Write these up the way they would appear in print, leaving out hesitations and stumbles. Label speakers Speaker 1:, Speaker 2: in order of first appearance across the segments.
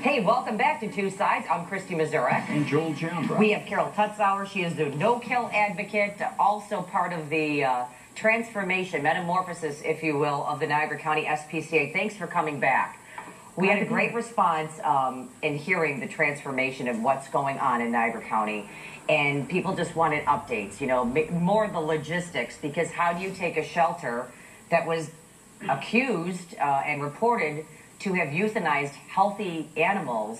Speaker 1: Hey, welcome back to Two Sides. I'm Christy Mazurek.
Speaker 2: And Joel Jambra.
Speaker 1: We have Carol Tutzauer. She is the no-kill advocate, also part of the transformation, metamorphosis, if you will, of the Niagara County SPCA. Thanks for coming back. We had a great response in hearing the transformation of what's going on in Niagara County, and people just wanted updates, you know, more of the logistics, because how do you take a shelter that was accused and reported to have euthanized healthy animals,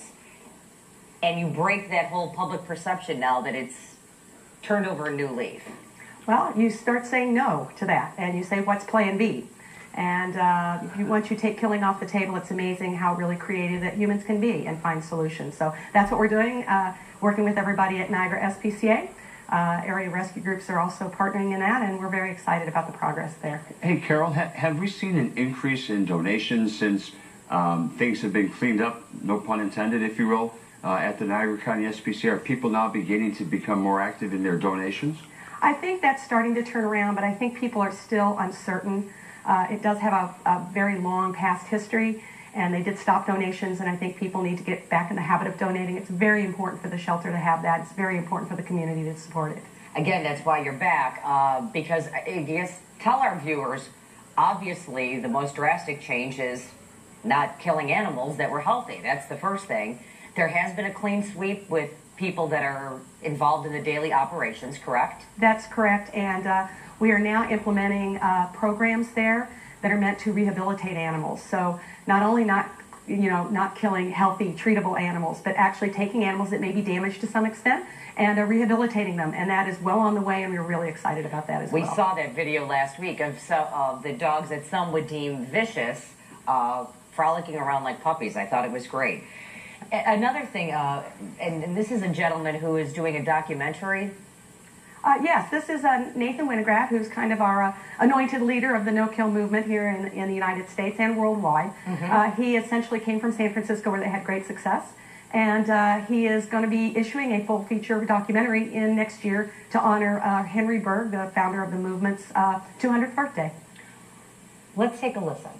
Speaker 1: and you break that whole public perception now that it's turned over a new leaf?
Speaker 3: Well, you start saying no to that, and you say, what's plan B? And once you take killing off the table, it's amazing how really creative that humans can be and find solutions. So that's what we're doing, working with everybody at Niagara SPCA. Area rescue groups are also partnering in that, and we're very excited about the progress there.
Speaker 2: Hey, Carol, have we seen an increase in donations since things have been cleaned up, no pun intended, if you will, at the Niagara County SPCA? Are people now beginning to become more active in their donations?
Speaker 3: I think that's starting to turn around, but I think people are still uncertain. It does have a very long past history, and they did stop donations, and I think people need to get back in the habit of donating. It's very important for the shelter to have that. It's very important for the community to support it.
Speaker 1: Again, that's why you're back, because I guess tell our viewers, obviously the most drastic change is not killing animals that were healthy. That's the first thing. There has been a clean sweep with people that are involved in the daily operations, correct?
Speaker 3: That's correct, and we are now implementing programs there that are meant to rehabilitate animals. So not only not killing healthy, treatable animals, but actually taking animals that may be damaged to some extent and rehabilitating them. And that is well on the way, and we're really excited about that as well.
Speaker 1: We saw that video last week of the dogs that some would deem vicious, frolicking around like puppies. I thought it was great. Another thing, and this is a gentleman who is doing a documentary.
Speaker 3: Yes, this is Nathan Winograd, who's kind of our anointed leader of the no-kill movement here in the United States and worldwide. He essentially came from San Francisco, where they had great success, and he is going to be issuing a full-feature documentary in next year to honor Henry Berg, the founder of the movement's 200th birthday.
Speaker 1: Let's take a listen.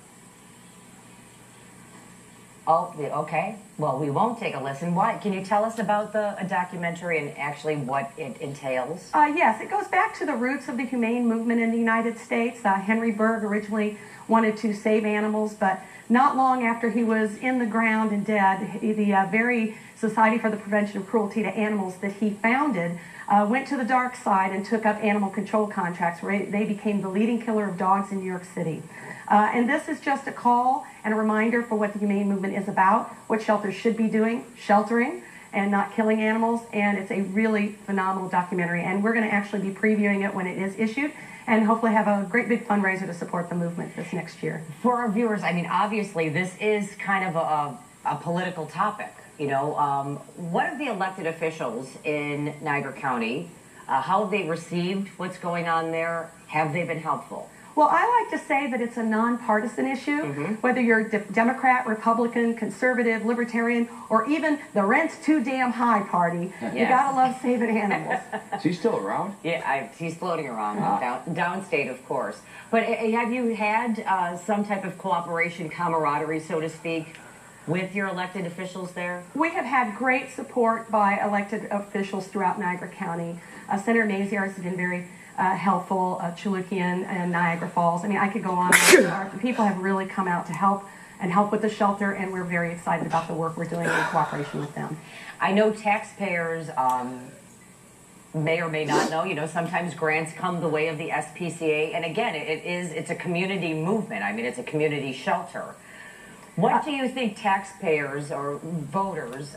Speaker 1: Oh, okay. Well, we won't take a listen. Why? Can you tell us about the documentary and actually what it entails?
Speaker 3: Yes, it goes back to the roots of the humane movement in the United States. Henry Berg originally wanted to save animals, but not long after he was in the ground and dead, the very Society for the Prevention of Cruelty to Animals that he founded went to the dark side and took up animal control contracts, where they became the leading killer of dogs in New York City. And this is just a call and a reminder for what the humane movement is about, what shelters should be doing, sheltering and not killing animals. And it's a really phenomenal documentary, and we're going to actually be previewing it when it is issued, and hopefully have a great big fundraiser to support the movement this next year.
Speaker 1: For our viewers, I mean, obviously this is kind of a political topic. You know, what have the elected officials in Niagara County, how have they received what's going on there? Have they been helpful?
Speaker 3: Well, I like to say that it's a nonpartisan issue, whether you're Democrat, Republican, conservative, libertarian, or even the rent's too damn high party. Yes. You gotta love saving animals.
Speaker 2: Is he still around?
Speaker 1: Yeah, he's floating around downstate, of course. But have you had some type of cooperation, camaraderie, so to speak, with your elected officials there?
Speaker 3: We have had great support by elected officials throughout Niagara County. Senator Maziarz has been very helpful, Chulukian and Niagara Falls. I mean, I could go on. People have really come out to help with the shelter, and we're very excited about the work we're doing in cooperation with them.
Speaker 1: I know taxpayers may or may not know, you know, sometimes grants come the way of the SPCA, and again, it's a community movement. I mean, it's a community shelter. What do you think taxpayers or voters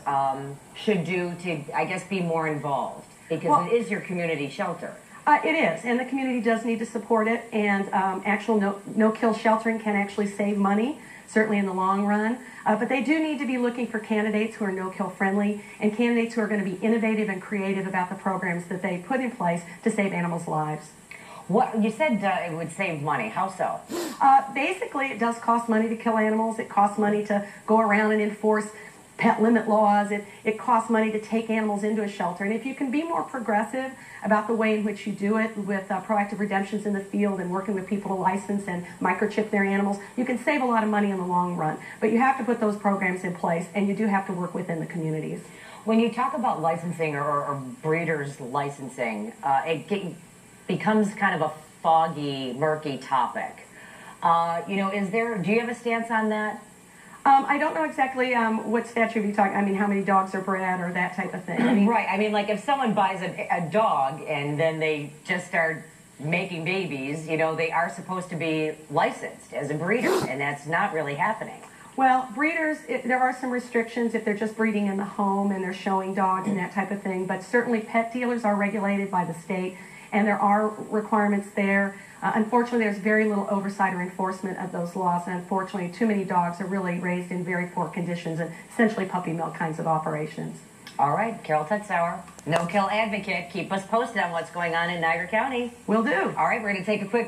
Speaker 1: should do to, I guess, be more involved? Because it is your community shelter.
Speaker 3: It is, and the community does need to support it, and actual no-kill sheltering can actually save money, certainly in the long run. But they do need to be looking for candidates who are no-kill friendly, and candidates who are going to be innovative and creative about the programs that they put in place to save animals' lives.
Speaker 1: What you said it would save money. How so?
Speaker 3: Basically, it does cost money to kill animals. It costs money to go around and enforce pet limit laws. It costs money to take animals into a shelter. And if you can be more progressive about the way in which you do it with proactive redemptions in the field and working with people to license and microchip their animals, you can save a lot of money in the long run. But you have to put those programs in place, and you do have to work within the communities.
Speaker 1: When you talk about licensing or breeders licensing, it becomes kind of a foggy, murky topic. Do you have a stance on that?
Speaker 3: I don't know exactly what statute you're talking. I mean, how many dogs are bred or that type of thing. I mean,
Speaker 1: right. I mean, like if someone buys a dog and then they just start making babies, they are supposed to be licensed as a breeder, and that's not really happening.
Speaker 3: Well, breeders, there are some restrictions if they're just breeding in the home and they're showing dogs and that type of thing. But certainly pet dealers are regulated by the state, and there are requirements there. Unfortunately, there's very little oversight or enforcement of those laws, and unfortunately, too many dogs are really raised in very poor conditions and essentially puppy mill kinds of operations.
Speaker 1: All right, Carol Tutzauer, no-kill advocate. Keep us posted on what's going on in Niagara County.
Speaker 3: Will do.
Speaker 1: All right, we're going to take a quick